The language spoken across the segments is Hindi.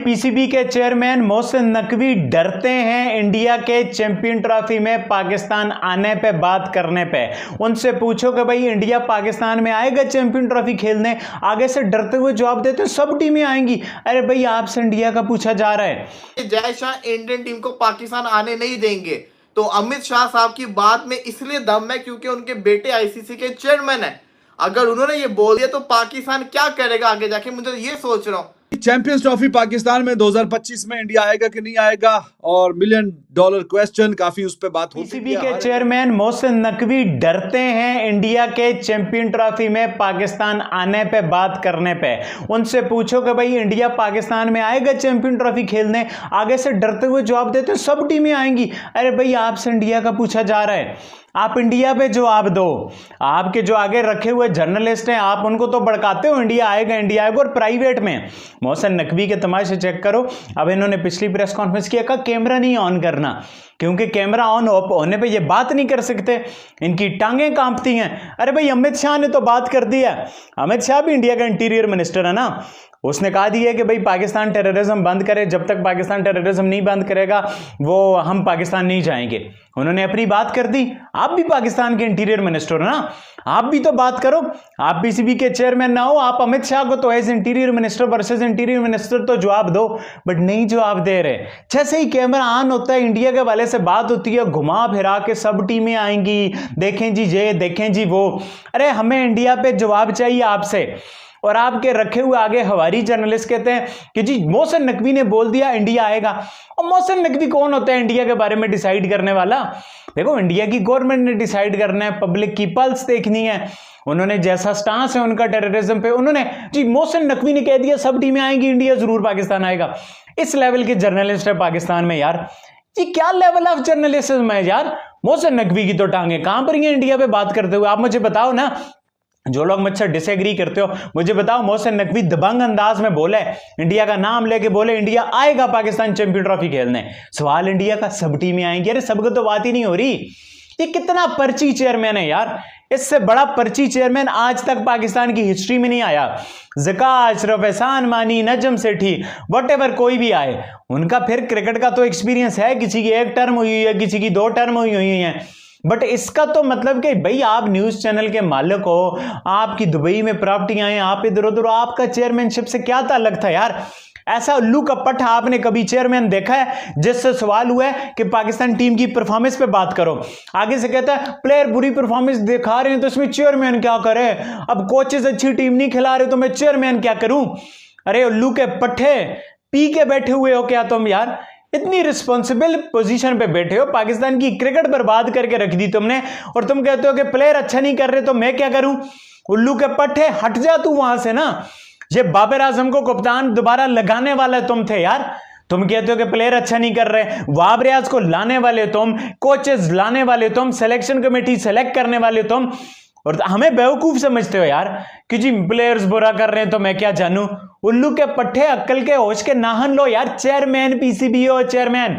पीसीबी के चेयरमैन मोहसिन नकवी डरते हैं इंडिया के चैंपियन ट्रॉफी में पाकिस्तान आने पे, बात करने पे। उनसे पूछो कि भाई इंडिया पाकिस्तान में आएगा चैंपियन ट्रॉफी खेलने, आगे से डरते हुए जवाब देते सब टीमें आएंगी। अरे भाई आपसे इंडिया का पूछा जा रहा है। जय शाह इंडियन टीम को पाकिस्तान आने नहीं देंगे, तो अमित शाह साहब की बात में इसलिए दम है क्योंकि उनके बेटे आईसीसी के चेयरमैन है। अगर उन्होंने ये बोल दिया तो पाकिस्तान क्या करेगा आगे जाके, मुझे ये सोच रहा हूँ। चैंपियंस ट्रॉफी पाकिस्तान में 2025 में इंडिया आएगा कि नहीं आएगा, और $1 मिलियन क्वेश्चन, काफी उस पे बात होती है। पीसीबी के चेयरमैन मोहसिन नकवी डरते हैं इंडिया के चैंपियन ट्रॉफी में पाकिस्तान आने पे, बात करने पे। उनसे पूछो कि भाई इंडिया पाकिस्तान में आएगा चैंपियन ट्रॉफी खेलने, आगे से डरते हुए जवाब देते सब टीमें आएंगी। अरे भाई आपसे इंडिया का पूछा जा रहा है, आप इंडिया पे जवाब दो। आपके जो आगे रखे हुए जर्नलिस्ट हैं आप उनको तो भड़काते हो इंडिया आएगा इंडिया आएगा, और प्राइवेट में मोहसिन नकवी के तमाशे चेक करो। अब इन्होंने पिछली प्रेस कॉन्फ्रेंस किया का कैमरा नहीं ऑन करना, क्योंकि कैमरा ऑन होने पे ये बात नहीं कर सकते, इनकी टांगें कांपती हैं। अरे भाई अमित शाह ने तो बात कर दी है, अमित शाह भी इंडिया का इंटीरियर मिनिस्टर है ना, उसने कहा दिया कि भाई पाकिस्तान टेररिज्म बंद करे, जब तक पाकिस्तान टेररिज्म नहीं बंद करेगा वो हम पाकिस्तान नहीं जाएंगे। उन्होंने अपनी बात कर दी। आप भी पाकिस्तान के इंटीरियर मिनिस्टर हो ना, आप भी तो बात करो। आप पीसीबी के चेयरमैन ना हो, आप अमित शाह को तो as interior minister versus interior minister तो जवाब दो, बट नहीं जवाब दे रहे। जैसे ही कैमरा ऑन होता है इंडिया के वाले से बात होती है, घुमा फिरा के सब टीमें आएंगी, देखें जी ये देखें जी वो। अरे हमें इंडिया पे जवाब चाहिए आपसे। और आपके रखे हुए आगे हवारी जर्नलिस्ट कहते हैं कि जी मोहसिन नकवी ने बोल दिया इंडिया आएगा। और मोहसिन नकवी कौन होता है इंडिया के बारे में डिसाइड करने वाला? देखो इंडिया की गवर्नमेंट ने डिसाइड करना है, पब्लिक की पल्स देखनी है। उन्होंने जैसा स्टांस है उनका टेररिज्म पे, उन्होंने जी मोहसिन नकवी ने कह दिया सब टीमें आएंगी, इंडिया जरूर पाकिस्तान आएगा। इस लेवल के जर्नलिस्ट है पाकिस्तान में यार। ये क्या लेवल ऑफ जर्नलिज्म है यार? मोहसिन नकवी की तो टांगे कांप रही हैं इंडिया पे बात करते हुए। आप मुझे बताओ ना, जो लोग मुझसे डिसएग्री करते हो मुझे बताओ, मोहसिन नकवी दबंग अंदाज में बोले, इंडिया का नाम लेके बोले इंडिया आएगा पाकिस्तान चैंपियन ट्रॉफी खेलने। सवाल इंडिया का सब टीमें आएंगी, अरे सबको तो बात ही नहीं हो रही। ये कितना पर्ची चेयरमैन है यार, इससे बड़ा पर्ची चेयरमैन आज तक पाकिस्तान की हिस्ट्री में नहीं आया। ज़का अशरफ, एहसान मानी, नजम सेठी, व्हाटएवर कोई भी आए, उनका फिर क्रिकेट का तो एक्सपीरियंस है, किसी की 1 टर्म हुई है, किसी की 2 टर्म हुई है। बट इसका तो मतलब कि भाई आप न्यूज चैनल के मालिक हो, आपकी दुबई में प्रॉपर्टियां हैं, आप इधर उधर, आपका चेयरमैनशिप से क्या ताल्लुक था यार? ऐसा उल्लू का पट्टा आपने कभी चेयरमैन देखा है जिससे सवाल हुआ है कि पाकिस्तान टीम की परफॉर्मेंस पे बात करो? आगे से कहता है प्लेयर बुरी परफॉर्मेंस दिखा रहे हैं तो इसमें चेयरमैन क्या करे, अब कोचेस अच्छी टीम नहीं खिला रहे तो मैं चेयरमैन क्या करूं? अरे उल्लू के पट्टे पी के बैठे हुए हो क्या तुम यार? इतनी रिस्पॉन्सिबल पोजीशन पे बैठे हो, पाकिस्तान की क्रिकेट बर्बाद करके रख दी तुमने, और तुम कहते हो कि प्लेयर अच्छा नहीं कर रहे तो मैं क्या करूं? उल्लू के पट्टे हट जा तू वहां से ना। ये बाबर आजम को कप्तान दोबारा लगाने वाला तुम थे यार। तुम कहते हो कि प्लेयर अच्छा नहीं कर रहे, वाब रियाज को लाने वाले तुम, कोचेस लाने वाले तुम, सिलेक्शन कमेटी सेलेक्ट करने वाले तुम, और हमें बेवकूफ समझते हो यार कि जी प्लेयर्स बुरा कर रहे हैं तो मैं क्या जानूं। उल्लू के पट्टे अक्ल के होश के नाहन लो यार। चेयरमैन पीसीबी हो चेयरमैन,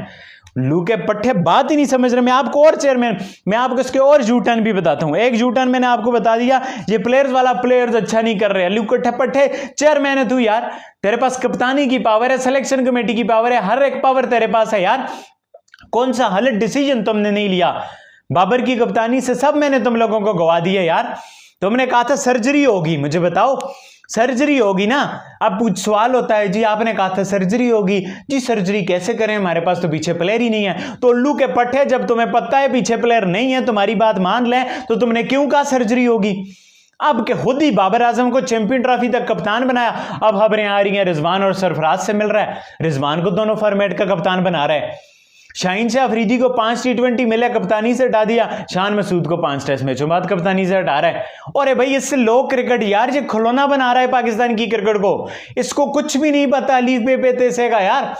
उल्लू के पट्टे बात ही नहीं समझ रहे। मैं आपको और चेयरमैन, मैं आपको इसके और यूटर्न भी बताता हूं। एक यूटर्न मैंने आपको बता दिया, ये प्लेयर्स वाला, प्लेयर्स अच्छा नहीं कर रहे, उल्लू के पट्टे चेयरमैन है तू यार। तेरे पास कप्तानी की पावर है, सिलेक्शन कमेटी की पावर है, हर एक पावर तेरे पास है यार। कौन सा गलत डिसीजन तुमने नहीं लिया? बाबर की कप्तानी से सब मैंने तुम लोगों को गवा दिया यार। तुमने कहा था सर्जरी होगी, मुझे बताओ सर्जरी होगी ना? अब सवाल होता है जी आपने कहा था सर्जरी होगी, जी सर्जरी कैसे करें, हमारे पास तो पीछे प्लेयर ही नहीं है। तो उल्लू के पट्टे, जब तुम्हें पता है पीछे प्लेयर नहीं है, तुम्हारी बात मान लें, तो तुमने क्यों कहा सर्जरी होगी? अब के खुद ही बाबर आजम को चैंपियन ट्रॉफी तक कप्तान बनाया। अब खबरें आ रही हैं रिजवान और सरफराज से मिल रहा है, रिजवान को दोनों फॉर्मेट का कप्तान बना रहा है। शाहीन शाह अफरीदी को 5 T20 मिले, कप्तानी से हटा दिया। शान मसूद को 5 टेस्ट मैचों बाद कप्तानी से हटा रहा है। और भाई इससे लो क्रिकेट यार, ये खिलौना बना रहा है पाकिस्तान की क्रिकेट को। इसको कुछ भी नहीं पता लीफ पे तेसे का यार।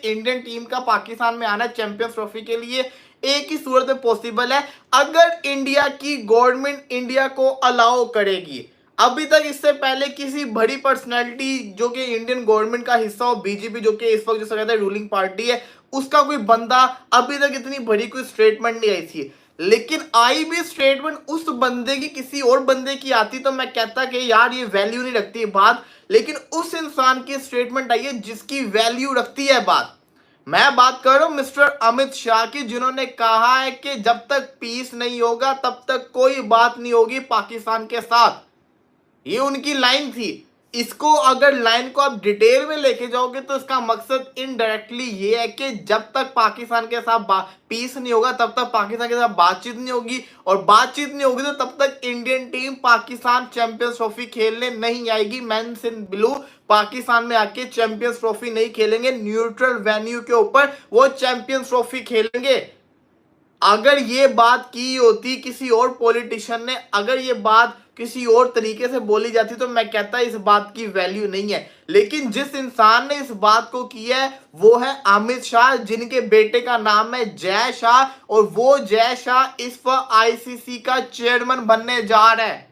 इंडियन टीम का पाकिस्तान में आना चैंपियंस ट्रॉफी के लिए एक ही सूरत में पॉसिबल है, अगर इंडिया की गवर्नमेंट इंडिया को अलाउ करेगी। अभी तक इससे पहले किसी बड़ी पर्सनैलिटी जो कि इंडियन गवर्नमेंट का हिस्सा हो, बीजेपी जो कि इस वक्त जो कहता है रूलिंग पार्टी है, उसका कोई बंदा अभी तक इतनी बड़ी कोई स्टेटमेंट नहीं आई थी। लेकिन आई भी स्टेटमेंट उस बंदे की किसी और बंदे की आती तो मैं कहता कि यार ये वैल्यू नहीं रखती है बात, लेकिन उस इंसान की स्टेटमेंट आई है जिसकी वैल्यू रखती है बात। मैं बात कर रहा हूं मिस्टर अमित शाह की, जिन्होंने कहा है कि जब तक पीस नहीं होगा तब तक कोई बात नहीं होगी पाकिस्तान के साथ। ये उनकी लाइन थी। इसको अगर लाइन को आप डिटेल में लेके जाओगे तो इसका मकसद इनडायरेक्टली ये है कि जब तक पाकिस्तान के साथ पीस नहीं होगा तब तक पाकिस्तान के साथ बातचीत नहीं होगी, और बातचीत नहीं होगी तो तब तक Indian team Pakistan champions trophy खेलने नहीं आएगी। मेंस इन ब्लू पाकिस्तान में आके चैंपियंस ट्रॉफी नहीं खेलेंगे, न्यूट्रल वेन्यू के ऊपर वो चैंपियंस ट्रॉफी खेलेंगे। अगर ये बात की होती किसी और पॉलिटिशियन ने, अगर ये बात किसी और तरीके से बोली जाती तो मैं कहता इस बात की वैल्यू नहीं है, लेकिन जिस इंसान ने इस बात को किया है वो है अमित शाह, जिनके बेटे का नाम है जय शाह, और वो जय शाह इस वक्त आईसीसी का चेयरमैन बनने जा रहा है।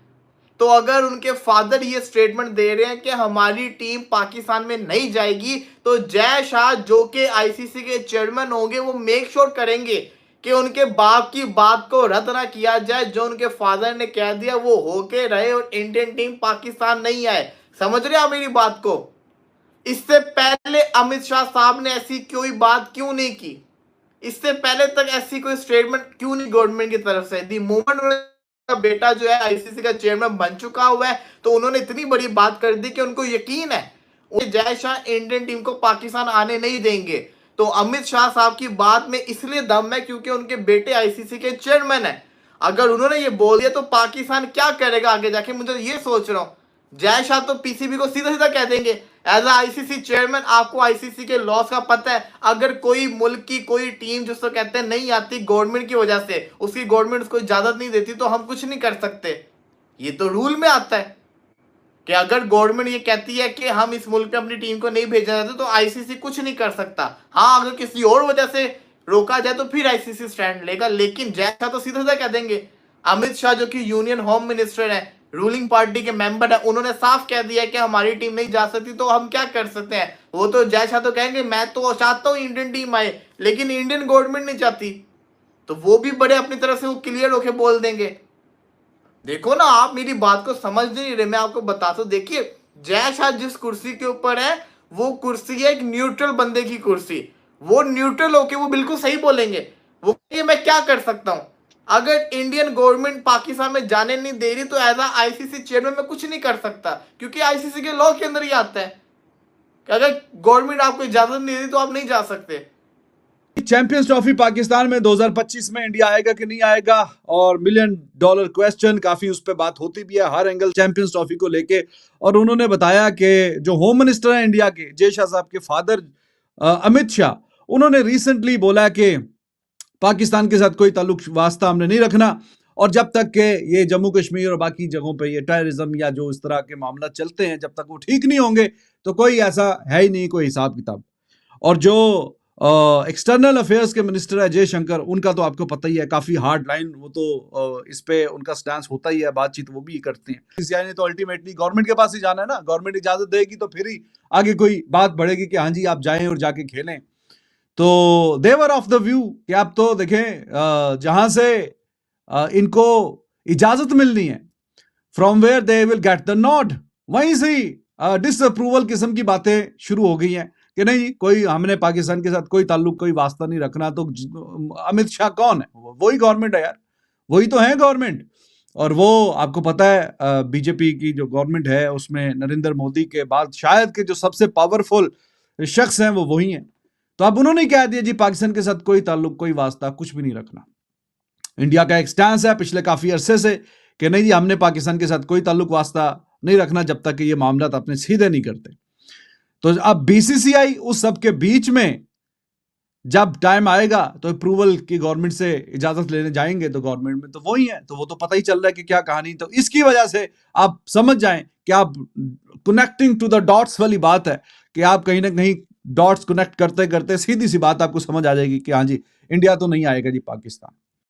तो अगर उनके फादर ये स्टेटमेंट दे रहे हैं कि हमारी टीम पाकिस्तान में नहीं जाएगी, तो जय शाह जो कि आईसीसी के चेयरमैन होंगे वो मेक श्योर करेंगे कि उनके बाप की बात को रद्द ना किया जाए। जो उनके फादर ने कह दिया वो होके रहे और इंडियन टीम पाकिस्तान नहीं आए। समझ रहे आप मेरी बात को? इससे पहले अमित शाह साहब ने ऐसी कोई बात क्यों नहीं की? इससे पहले तक ऐसी कोई स्टेटमेंट क्यों नहीं गवर्नमेंट की तरफ से दी? मोमेंट का बेटा जो है आईसीसी का चेयरमैन बन चुका हुआ है तो उन्होंने इतनी बड़ी बात कर दी कि उनको यकीन है जय शाह इंडियन टीम को पाकिस्तान आने नहीं देंगे। तो अमित शाह साहब की बात में इसलिए दम है क्योंकि उनके बेटे आईसीसी के चेयरमैन है। अगर उन्होंने ये बोल दिया तो पाकिस्तान क्या करेगा आगे जाके, मुझे ये सोच रहा हूँ। जय शाह तो पीसीबी को सीधा सीधा कह देंगे एज आईसीसी चेयरमैन, आपको आईसीसी के लॉस का पता है, अगर कोई मुल्क की कोई टीम जिसको कहते हैं नहीं आती गवर्नमेंट की वजह से, उसकी गवर्नमेंट उसको इजाजत नहीं देती तो हम कुछ नहीं कर सकते। ये तो रूल में आता है कि अगर गवर्नमेंट ये कहती है कि हम इस मुल्क में अपनी टीम को नहीं भेजना चाहते तो आईसीसी कुछ नहीं कर सकता। हाँ, अगर किसी और वजह से रोका जाए तो फिर आईसीसी स्टैंड लेगा, लेकिन जय शाह तो सीधा सीधा कह देंगे। अमित शाह जो कि यूनियन होम मिनिस्टर है, रूलिंग पार्टी के मेंबर है, उन्होंने साफ कह दिया कि हमारी टीम नहीं जा सकती, तो हम क्या कर सकते हैं? वो तो जय शाह तो कहेंगे मैं तो चाहता हूँ इंडियन टीम आए, लेकिन इंडियन गवर्नमेंट नहीं चाहती, तो वो भी बड़े अपनी तरफ से वो क्लियर होके बोल देंगे। देखो ना, आप मेरी बात को समझ नहीं रहे, मैं आपको बताता हूं। देखिए, जय शाह जिस कुर्सी के ऊपर है वो कुर्सी है एक न्यूट्रल बंदे की कुर्सी। वो न्यूट्रल होके वो बिल्कुल सही बोलेंगे। वो ये मैं क्या कर सकता हूं? अगर इंडियन गवर्नमेंट पाकिस्तान में जाने नहीं दे रही तो एज आईसीसी चेयरमैन मैं कुछ नहीं कर सकता, क्योंकि आईसीसी के लॉ के अंदर ही आता है कि अगर गवर्नमेंट आपको इजाजत नहीं दे रही तो आप नहीं जा सकते। चैंपियंस ट्रॉफी पाकिस्तान में 2025 में इंडिया आएगा कि नहीं आएगा, और $1 मिलियन क्वेश्चन, काफी उस पर बात होती भी है हर एंगल चैंपियंस ट्रॉफी को लेके। और उन्होंने बताया कि जो होम मिनिस्टर है इंडिया के, जय शाह साहब के फादर अमित शाह, उन्होंने रिसेंटली बोला कि पाकिस्तान के साथ कोई ताल्लुक वास्ता हमने नहीं रखना, और जब तक के ये जम्मू कश्मीर और बाकी जगहों पे ये टेररिज्म या जो इस तरह के मामला चलते हैं, जब तक वो ठीक नहीं होंगे तो कोई ऐसा है ही नहीं कोई हिसाब किताब। और जो एक्सटर्नल अफेयर्स के मिनिस्टर है जयशंकर, उनका तो आपको पता ही है, काफी हार्ड लाइन, वो तो इस पे उनका स्टैंस होता ही है, बातचीत वो भी करते हैं। सीसीआई ने तो अल्टीमेटली गवर्नमेंट के पास ही जाना है ना, गवर्नमेंट इजाजत देगी तो फिर ही आगे कोई बात बढ़ेगी कि हाँ जी आप जाएं और जाके खेलें। तो देवर ऑफ द व्यू कि आप तो देखें जहां से इनको इजाजत मिलनी है, from where they will get the nod, वहीं से ही डिसअप्रूवल किस्म की बातें शुरू हो गई हैं कि नहीं कोई हमने पाकिस्तान के साथ कोई ताल्लुक कोई वास्ता नहीं रखना। तो अमित शाह कौन है? वही गवर्नमेंट है यार, वही तो है गवर्नमेंट। और वो आपको पता है बीजेपी की जो गवर्नमेंट है उसमें नरेंद्र मोदी के बाद शायद के जो सबसे पावरफुल शख्स हैं वो वही हैं। तो अब उन्होंने कह दिया जी पाकिस्तान के साथ कोई ताल्लुक कोई वास्ता कुछ भी नहीं रखना। इंडिया का एक स्टैंस है पिछले काफी अरसे से कि नहीं जी हमने पाकिस्तान के साथ कोई ताल्लुक वास्ता नहीं रखना जब तक कि ये मामला अपने सीधे नहीं करते। तो अब बीसीसीआई उस सब के बीच में जब टाइम आएगा तो अप्रूवल की गवर्नमेंट से इजाजत लेने जाएंगे, तो गवर्नमेंट में तो वही है, तो वो तो पता ही चल रहा है कि क्या कहानी। तो इसकी वजह से आप समझ जाएं कि आप कनेक्टिंग टू द डॉट्स वाली बात है कि आप कहीं ना कहीं डॉट्स कनेक्ट करते करते सीधी सी बात आपको समझ आ जाएगी कि हाँ जी इंडिया तो नहीं आएगा जी पाकिस्तान।